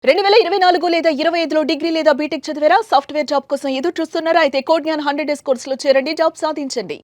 2024 లేదా 25లో డిగ్రీ లేదా బీటెక్ చదివారా? సాఫ్ట్‌వేర్ జాబ్ కోసం ఎదురు చూస్తున్నారా? అయితే కోడ్‌జ్ఞాన్ 100 డేస్ కోర్సులో చేరండి. జాబ్ సాధించండి.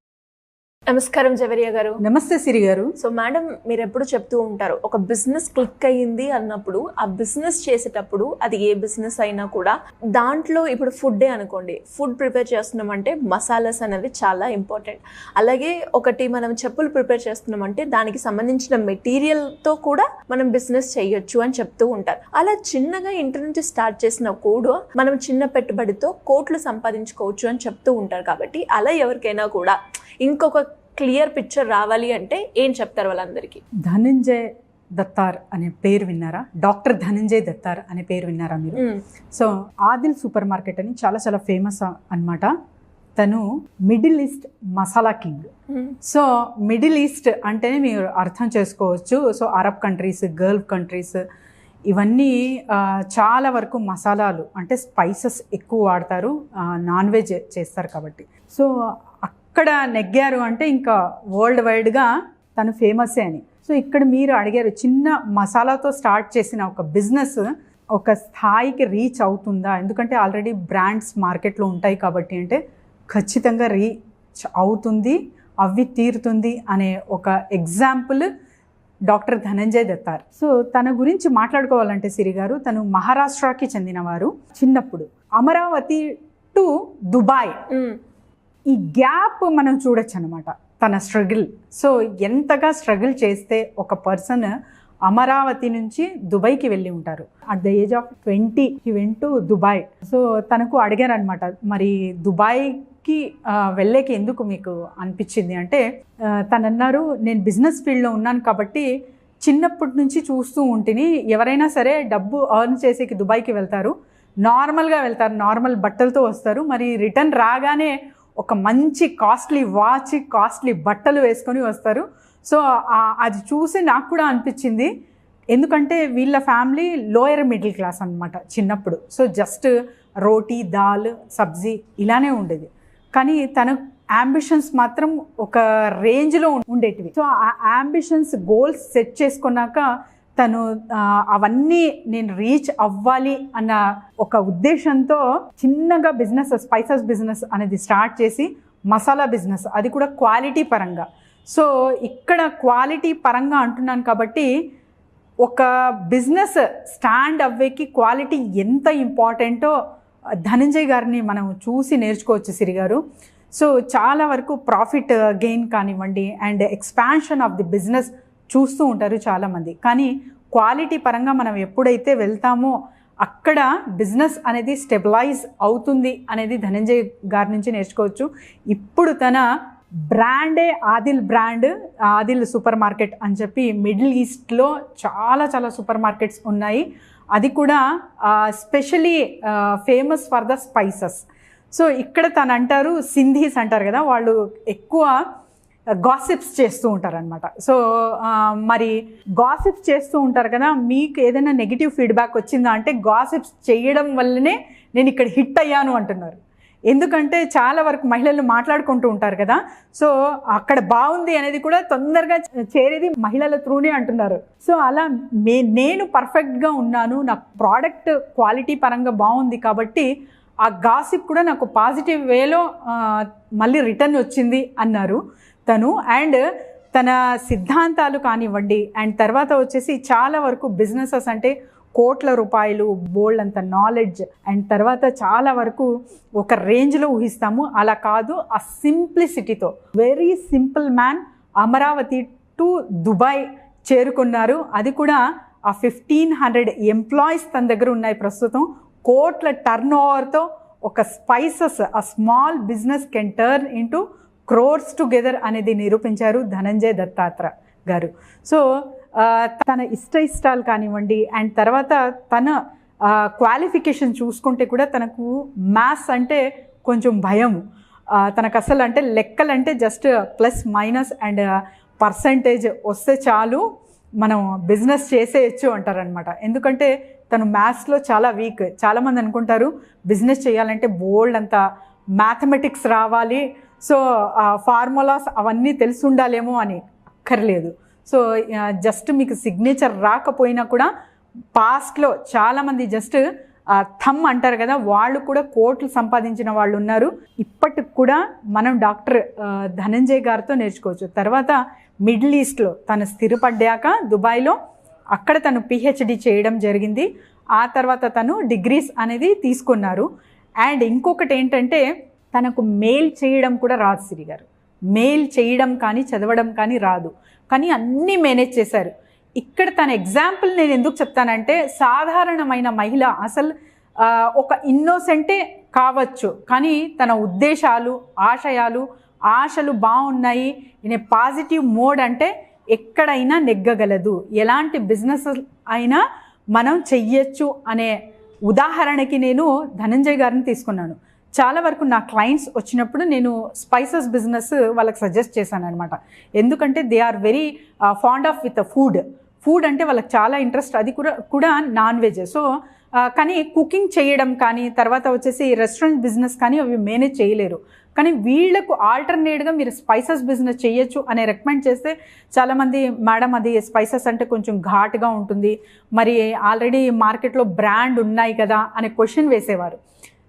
నమస్కారం జవేరియా గారు. నమస్తే సిరి గారు. సో మేడం, మీరు ఎప్పుడు చెప్తూ ఉంటారు, ఒక బిజినెస్ క్లిక్ అయ్యింది అన్నప్పుడు ఆ బిజినెస్ చేసేటప్పుడు అది ఏ బిజినెస్ అయినా కూడా దాంట్లో ఇప్పుడు ఫుడ్డే అనుకోండి, ఫుడ్ ప్రిపేర్ చేస్తున్నామంటే మసాలాస్ అనేవి చాలా ఇంపార్టెంట్. అలాగే ఒకటి మనం చెప్పులు ప్రిపేర్ చేస్తున్నామంటే దానికి సంబంధించిన మెటీరియల్తో కూడా మనం బిజినెస్ చేయొచ్చు అని చెప్తూ ఉంటారు. అలా చిన్నగా ఇంటి నుంచి స్టార్ట్ చేసిన కూడా మనం చిన్న పెట్టుబడితో కోట్లు సంపాదించుకోవచ్చు అని చెప్తూ ఉంటారు. కాబట్టి అలా ఎవరికైనా కూడా ఇంకొక క్లియర్ పిక్చర్ రావాలి అంటే ఏం చెప్తారు వాళ్ళందరికీ? ధనంజయ్ దత్తార్ అనే పేరు విన్నారా? డాక్టర్ ధనంజయ్ దత్తార్ అనే పేరు విన్నారా మీరు? సో ఆదిల్ సూపర్ మార్కెట్ అని చాలా చాలా ఫేమస్ అన్నమాట. తను middle east masala king. So middle east అంటేనే మీరు అర్థం చేసుకోవచ్చు. So Arab countries, Gulf countries ఇవన్నీ చాలా వరకు మసాలాలు అంటే స్పైసెస్ ఎక్కువ వాడతారు, నాన్ వెజ్ చేస్తారు కాబట్టి. సో అక్కడ నెగ్గారు అంటే ఇంకా వరల్డ్ వైడ్గా తను ఫేమసే అని. సో ఇక్కడ మీరు అడిగారు, చిన్న మసాలాతో స్టార్ట్ చేసిన ఒక బిజినెస్ ఒక స్థాయికి రీచ్ అవుతుందా? ఎందుకంటే ఆల్రెడీ బ్రాండ్స్ మార్కెట్లో ఉంటాయి కాబట్టి అంటే ఖచ్చితంగా రీచ్ అవుతుంది, అవి తీరుతుంది అనే ఒక ఎగ్జాంపుల్ డాక్టర్ ధనంజయ్ దత్తార్. సో తన గురించి మాట్లాడుకోవాలంటే సిరి గారు, తను మహారాష్ట్రకి చెందినవారు. చిన్నప్పుడు అమరావతి టు దుబాయ్ ఈ గ్యాప్ మనం చూడొచ్చు అనమాట, తన స్ట్రగుల్. సో ఎంతగా స్ట్రగుల్ చేస్తే ఒక పర్సన్ అమరావతి నుంచి దుబాయ్కి వెళ్ళి ఉంటారు. At the age of 20 he went to Dubai. So తనకు అడిగారు అనమాట, మరి దుబాయ్కి వెళ్ళేకి ఎందుకు మీకు అనిపించింది అంటే తను అన్నారు, నేను బిజినెస్ ఫీల్డ్లో ఉన్నాను కాబట్టి చిన్నప్పటి నుంచి చూస్తూ ఉంటేని ఎవరైనా సరే డబ్బు ఎర్న్ చేసేకి దుబాయ్కి వెళ్తారు, నార్మల్గా వెళ్తారు, నార్మల్ బట్టలతో వస్తారు, మరి రిటర్న్ రాగానే ఒక మంచి కాస్ట్లీ వాచ్, కాస్ట్లీ బట్టలు వేసుకొని వస్తారు. సో అది చూసి నాకు కూడా అనిపించింది, ఎందుకంటే వీళ్ళ ఫ్యామిలీ లోయర్ మిడిల్ క్లాస్ అనమాట చిన్నప్పుడు. సో జస్ట్ రోటీ, దాల్, సబ్జీ ఇలానే ఉండేది. కానీ తన అంబిషన్స్ మాత్రం ఒక రేంజ్లో ఉండేటివి. సో ఆ అంబిషన్స్, గోల్స్ సెట్ చేసుకున్నాక తను అవన్నీ నేను రీచ్ అవ్వాలి అన్న ఒక ఉద్దేశంతో చిన్నగా బిజినెస్, స్పైసెస్ బిజినెస్ అనేది స్టార్ట్ చేసి మసాలా బిజినెస్, అది కూడా క్వాలిటీ పరంగా. సో ఇక్కడ క్వాలిటీ పరంగా అంటున్నాను కాబట్టి ఒక బిజినెస్ స్టాండ్ అవ్వేకి క్వాలిటీ ఎంత ఇంపార్టెంటో ధనంజయ్ గారిని మనం చూసి నేర్చుకోవచ్చు సిరి గారు. సో చాలా వరకు ప్రాఫిట్ గెయిన్ కానివ్వండి and expansion of the business చూస్తూ ఉంటారు చాలామంది. కానీ క్వాలిటీ పరంగా మనం ఎప్పుడైతే వెళ్తామో అక్కడ బిజినెస్ అనేది స్టెబిలైజ్ అవుతుంది అనేది ధనంజయ్ గారి నుంచి నేర్చుకోవచ్చు. ఇప్పుడు తన బ్రాండే Adil brand, Adil supermarket అని చెప్పి మిడిల్ ఈస్ట్లో చాలా చాలా సూపర్ మార్కెట్స్ ఉన్నాయి. అది కూడా especially famous for the spices. So ఇక్కడ తను అంటారు, సింధీస్ అంటారు కదా, వాళ్ళు ఎక్కువ గాసిప్స్ చేస్తూ ఉంటారు అనమాట. సో మరి గాసిప్స్ చేస్తూ ఉంటారు కదా, మీకు ఏదైనా నెగిటివ్ ఫీడ్బ్యాక్ వచ్చిందా అంటే గాసిప్స్ చేయడం వల్లనే నేను ఇక్కడ హిట్ అయ్యాను అంటున్నారు. ఎందుకంటే చాలా వరకు మహిళలు మాట్లాడుకుంటూ ఉంటారు కదా, సో అక్కడ బాగుంది అనేది కూడా తొందరగా చేరేది మహిళల త్రూనే అంటున్నారు. సో అలా నేను పర్ఫెక్ట్గా ఉన్నాను, నా ప్రోడక్ట్ క్వాలిటీ పరంగా బాగుంది కాబట్టి ఆ గాసిప్ కూడా నాకు పాజిటివ్ వేలో మళ్ళీ రిటర్న్ వచ్చింది అన్నారు తను. అండ్ తన సిద్ధాంతాలు కానివ్వండి అండ్ తర్వాత వచ్చేసి చాలా వరకు బిజినెసెస్ అంటే కోట్ల రూపాయలు, బోల్డ్ అంత నాలెడ్జ్ అండ్ తర్వాత చాలా వరకు ఒక రేంజ్లో ఊహిస్తాము, అలా కాదు, ఆ సింప్లిసిటీతో very simple man Amaravati to Dubai చేరుకున్నారు. అది కూడా ఆ 1500 ఎంప్లాయీస్ తన దగ్గర ఉన్నాయి ప్రస్తుతం. కోట్ల టర్న్ ఓవర్తో ఒక స్పైసెస్, ఆ small business can turn into crores together అనేది నిరూపించారు ధనంజయ్ దత్తాత్ర గారు. సో తన ఇష్టాలు కానివ్వండి అండ్ తర్వాత తన క్వాలిఫికేషన్ చూసుకుంటే కూడా తనకు మ్యాథ్స్ అంటే కొంచెం భయం. తనకు అసలు అంటే లెక్కలంటే just plus minus and percentage వస్తే చాలు మనం బిజినెస్ చేసేయచ్చు అంటారనమాట. ఎందుకంటే తను మ్యాథ్స్లో చాలా వీక్. చాలామంది అనుకుంటారు బిజినెస్ చేయాలంటే బోల్డ్ అంత మ్యాథమెటిక్స్ రావాలి, సో ఫార్ములాస్ అవన్నీ తెలిసి ఉండాలేమో అని. అక్కర్లేదు. సో జస్ట్ మీకు సిగ్నేచర్ రాకపోయినా కూడా పాస్ట్లో చాలామంది జస్ట్ థమ్ అంటారు కదా, వాళ్ళు కూడా కోట్లు సంపాదించిన వాళ్ళు ఉన్నారు. ఇప్పటికి కూడా మనం డాక్టర్ ధనంజయ్ గారితో నేర్చుకోవచ్చు. తర్వాత మిడిల్ ఈస్ట్లో తను స్థిరపడ్డాక దుబాయ్లో అక్కడ తను పిహెచ్డి చేయడం జరిగింది. ఆ తర్వాత తను డిగ్రీస్ అనేది తీసుకున్నారు. అండ్ ఇంకొకటి ఏంటంటే తనకు మెయిల్ చేయడం కూడా రాదు సిరి గారు. మెయిల్ చేయడం కానీ చదవడం కానీ రాదు, కానీ అన్నీ మేనేజ్ చేశారు. ఇక్కడ తన ఎగ్జాంపుల్ నేను ఎందుకు చెప్తానంటే, సాధారణమైన మహిళ అసలు ఒక ఇన్నోసెంటే కావచ్చు, కానీ తన ఉద్దేశాలు ఆశలు బాగున్నాయి, ఇన్ పాజిటివ్ మోడ్ అంటే ఎక్కడైనా నెగ్గగలదు, ఎలాంటి బిజినెస్ అయినా మనం చెయ్యొచ్చు అనే ఉదాహరణకి నేను ధనంజయ్ గారిని తీసుకున్నాను. చాలా వరకు నా క్లయింట్స్ వచ్చినప్పుడు నేను స్పైసెస్ బిజినెస్ వాళ్ళకి సజెస్ట్ చేశాను అనమాట. ఎందుకంటే they are very fond of with food అంటే వాళ్ళకి చాలా ఇంట్రెస్ట్, అది కూడా నాన్ వెజ్. సో కానీ కుకింగ్ చేయడం కానీ తర్వాత వచ్చేసి రెస్టారెంట్ బిజినెస్ కానీ అవి మేనేజ్ చేయలేరు. కానీ వీళ్లకు ఆల్టర్నేట్గా మీరు స్పైసెస్ బిజినెస్ చేయొచ్చు అనే రికమెండ్ చేస్తే చాలామంది మేడం అది స్పైసెస్ అంటే కొంచెం ఘాటుగా ఉంటుంది, మరి ఆల్రెడీ మార్కెట్లో బ్రాండ్ ఉన్నాయి కదా అనే క్వశ్చన్ వేసేవారు.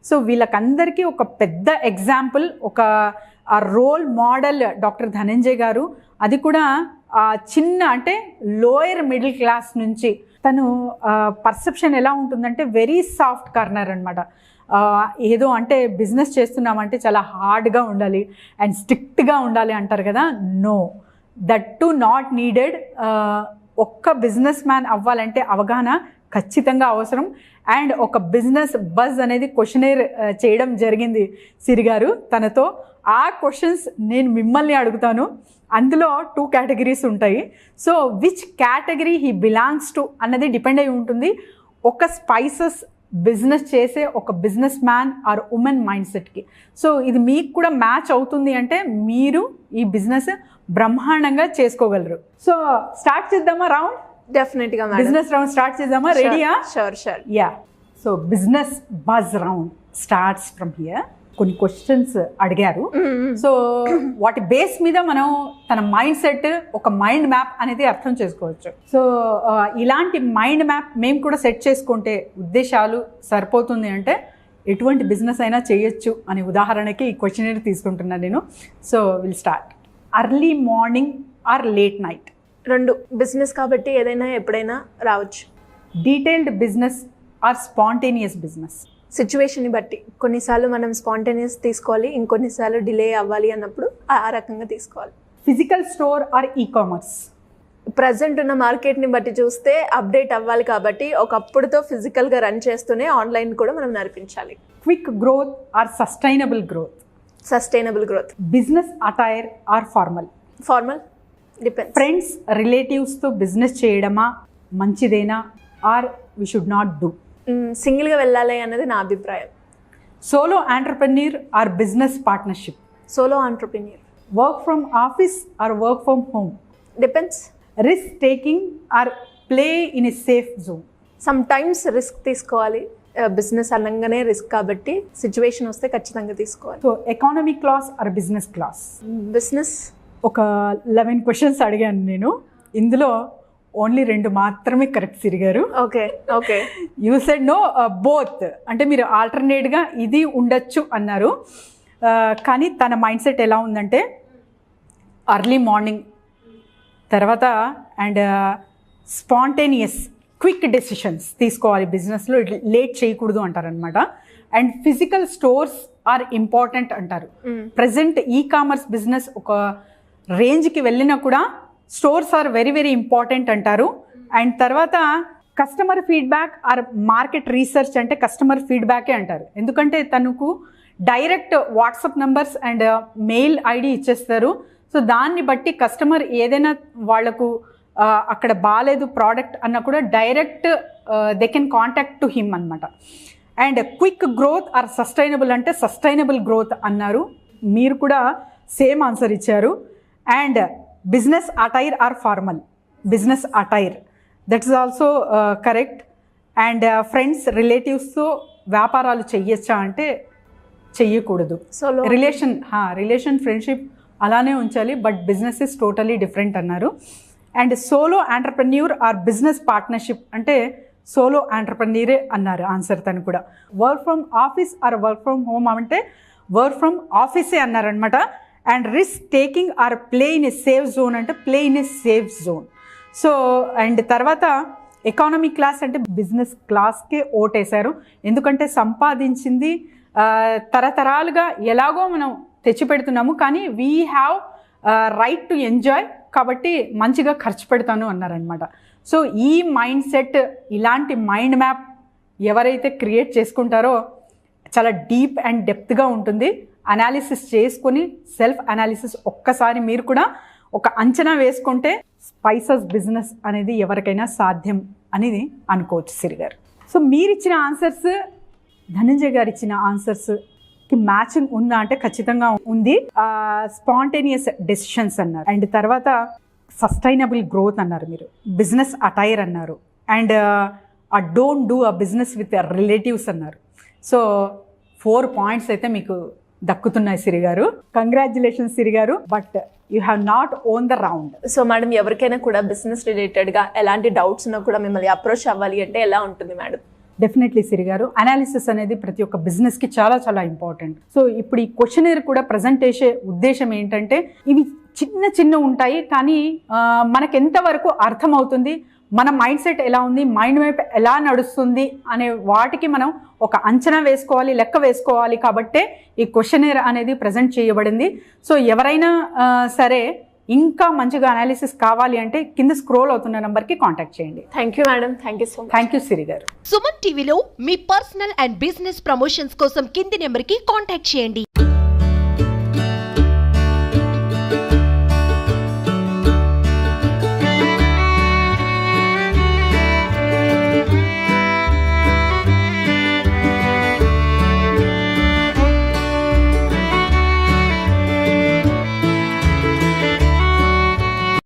సో వీళ్ళకందరికీ ఒక పెద్ద ఎగ్జాంపుల్, ఒక రోల్ మోడల్ డాక్టర్ ధనంజయ్ గారు. అది కూడా చిన్న అంటే లోయర్ మిడిల్ క్లాస్ నుంచి తను పర్సెప్షన్ ఎలా ఉంటుందంటే వెరీ సాఫ్ట్ కార్నర్ అనమాట. ఏదో అంటే బిజినెస్ చేస్తున్నామంటే చాలా హార్డ్గా ఉండాలి అండ్ స్ట్రిక్ట్గా ఉండాలి అంటారు కదా, no, that to not needed. ఒక్క బిజినెస్ మ్యాన్ అవ్వాలంటే అవగాహన ఖచ్చితంగా అవసరం. అండ్ ఒక బిజినెస్ బజ్ అనేది క్వశ్చనేర్ చేయడం జరిగింది సిరి గారు తనతో. ఆ క్వశ్చన్స్ నేను మిమ్మల్ని అడుగుతాను. అందులో 2 కేటగిరీస్ ఉంటాయి. So which category he belongs to అన్నది డిపెండ్ అయి ఉంటుంది ఒక స్పైసెస్ బిజినెస్ చేసే ఒక business man or women mind సెట్కి. సో ఇది మీకు కూడా మ్యాచ్ అవుతుంది అంటే మీరు ఈ బిజినెస్ బ్రహ్మాండంగా చేసుకోగలరు. సో స్టార్ట్ చేద్దామా రౌండ్? డెఫినెట్గా బిజినెస్ రౌండ్ స్టార్ట్ చేద్దామా? రెడీయా? Sure. Yeah. So business buzz round starts from here. కొన్ని క్వశ్చన్స్ అడిగారు. సో వాటి బేస్ మీద మనం తన మైండ్ సెట్, ఒక మైండ్ మ్యాప్ అనేది అర్థం చేసుకోవచ్చు. సో ఇలాంటి మైండ్ మ్యాప్ మేము కూడా సెట్ చేసుకుంటే ఉద్దేశాలు సరిపోతుంది అంటే ఎటువంటి బిజినెస్ అయినా చేయొచ్చు అనే ఉదాహరణకి ఈ క్వశ్చన్ తీసుకుంటున్నాను నేను. So will start. Early morning or late night? 2. Business కాబట్టి ఏదైనా ఎప్పుడైనా రావచ్చు. Detailed business or spontaneous business? సిచ్యువేషన్ని బట్టి. కొన్నిసార్లు మనం స్పాంటేనియస్ తీసుకోవాలి, ఇంకొన్నిసార్లు డిలే అవ్వాలి అన్నప్పుడు ఆ రకంగా తీసుకోవాలి. Physical store or e commerce? Present ఉన్న మార్కెట్ని బట్టి చూస్తే అప్డేట్ అవ్వాలి కాబట్టి ఒకప్పుడుతో ఫిజికల్గా రన్ చేస్తూనే ఆన్లైన్ కూడా మనం నడిపించాలి. Quick growth or sustainable growth? Sustainable growth. Business attire or formal? Formal. Depends. Friends రిలేటివ్స్తో బిజినెస్ చేయడమా మంచిదేనా or we should not do? సింగిల్గా వెళ్ళాలి అన్నది నా అభిప్రాయం. Solo entrepreneur or business partnership? Solo entrepreneur. Work from office or work from home? Depends. Risk taking or play in a safe zone? Sometimes risk తీసుకోవాలి. Business అనగానే risk కాబట్టి situation వస్తే ఖచ్చితంగా తీసుకోవాలి. So economy class are business class? Business. ఒక 11 questions అడిగాను నేను, ఇందులో ఓన్లీ 2 మాత్రమే కరెక్ట్ సిరి గారు. Okay. You said no both, అంటే మీరు ఆల్టర్నేట్గా ఇది ఉండొచ్చు అన్నారు. కానీ తన మైండ్ సెట్ ఎలా ఉందంటే అర్లీ మార్నింగ్ తర్వాత అండ్ స్పాంటేనియస్ క్విక్ డెసిషన్స్ తీసుకోవాలి బిజినెస్లో, లేట్ చేయకూడదు అంటారనమాట. And physical stores are important అంటారు. ప్రజెంట్ ఈ కామర్స్ బిజినెస్ ఒక రేంజ్కి వెళ్ళినా కూడా stores are very very important అంటారు. అండ్ తర్వాత customer feedback or market research అంటే కస్టమర్ ఫీడ్బ్యాకే అంటారు. ఎందుకంటే తనకు direct WhatsApp numbers and mail ID ఇచ్చేస్తారు. సో దాన్ని బట్టి కస్టమర్ ఏదైనా వాళ్లకు అక్కడ బాగాలేదు ప్రోడక్ట్ అన్న కూడా direct they can contact to him అనమాట. And quick growth or sustainable అంటే సస్టైనబుల్ గ్రోత్ అన్నారు. మీరు కూడా సేమ్ ఆన్సర్ ఇచ్చారు. And business attire or formal? Business attire, that is also correct. And friends రిలేటివ్స్తో వ్యాపారాలు చెయ్యొచ్చా అంటే చెయ్యకూడదు. రిలేషన్ ఫ్రెండ్షిప్ అలానే ఉంచాలి, but business is totally different అన్నారు. And solo entrepreneur or business partnership అంటే సోలో ఆంటర్ప్రెన్యూరే అన్నారు ఆన్సర్ తను కూడా. Work from office or work from home అంటే వర్క్ ఫ్రమ్ ఆఫీసే అన్నారనమాట. And risk taking or play in a safe zone అంటే play in a safe zone. So and తర్వాత ఎకానమీ క్లాస్ అంటే బిజినెస్ క్లాస్కే ఓటేశారు. ఎందుకంటే సంపాదించింది తరతరాలుగా ఎలాగో మనం తెచ్చిపెడుతున్నాము, కానీ we have right to enjoy, కాబట్టి మంచిగా ఖర్చు పెడతాను అన్నారనమాట. సో ఈ మైండ్ సెట్, ఇలాంటి మైండ్ మ్యాప్ ఎవరైతే క్రియేట్ చేసుకుంటారో చాలా డీప్ అండ్ డెప్త్గా ఉంటుంది. అనాలిసిస్ చేసుకొని సెల్ఫ్ అనాలిసిస్ ఒక్కసారి మీరు కూడా ఒక అంచనా వేసుకుంటే స్పైసెస్ బిజినెస్ అనేది ఎవరికైనా సాధ్యం అనేది అనుకోవచ్చు సిరి గారు. సో మీరు ఇచ్చిన ఆన్సర్స్, ధనంజయ్ గారు ఇచ్చిన ఆన్సర్స్కి మ్యాచింగ్ ఉందా అంటే ఖచ్చితంగా ఉంది. స్పాంటేనియస్ డెసిషన్స్ అన్నారు, అండ్ తర్వాత సస్టైనబుల్ గ్రోత్ అన్నారు, మీరు బిజినెస్ అటైర్ అన్నారు, and don't do a business with relatives అన్నారు. సో 4 పాయింట్స్ అయితే మీకు దక్కుతున్నాయి సిరి గారు. కంగ్రాచులేషన్స్ సిరి గారు, but you have not own the round. So madam, ఎవరికైనా కూడా బిజినెస్ రిలేటెడ్గా ఎలాంటి డౌట్స్ ఉన్నా కూడా మిమ్మల్ని అప్రోచ్ అవ్వాలి అంటే ఎలా ఉంటుంది మేడం? డెఫినెట్లీ సిరి గారు, అనాలిసిస్ అనేది ప్రతి ఒక్క బిజినెస్కి చాలా చాలా ఇంపార్టెంట్. సో ఇప్పుడు ఈ క్వశ్చనర్ కూడా ప్రజెంట్ చేసే ఉద్దేశం ఏంటంటే, ఇవి చిన్న చిన్న ఉంటాయి కానీ మనకు ఎంతవరకు అర్థమవుతుంది, మన మైండ్ సెట్ ఎలా ఉంది, మైండ్ వైపు ఎలా నడుస్తుంది అనే వాటికి మనం ఒక అంచనా వేసుకోవాలి, లెక్క వేసుకోవాలి. కాబట్టే ఈ క్వశ్చనర్ అనేది ప్రజెంట్ చేయబడింది. సో ఎవరైనా సరే ఇంకా మంచిగా అనాలిసిస్ కావాలి అంటే కింద స్క్రోల్ అవుతున్న నంబర్కి కాంటాక్ట్ చేయండి. Thank you madam, thank you so much. Thank you Siri garu. Suman టీవీలో మీ పర్సనల్ అండ్ బిజినెస్ ప్రమోషన్స్ కోసం కింది నెంబర్కి కాంటాక్ట్ చేయండి.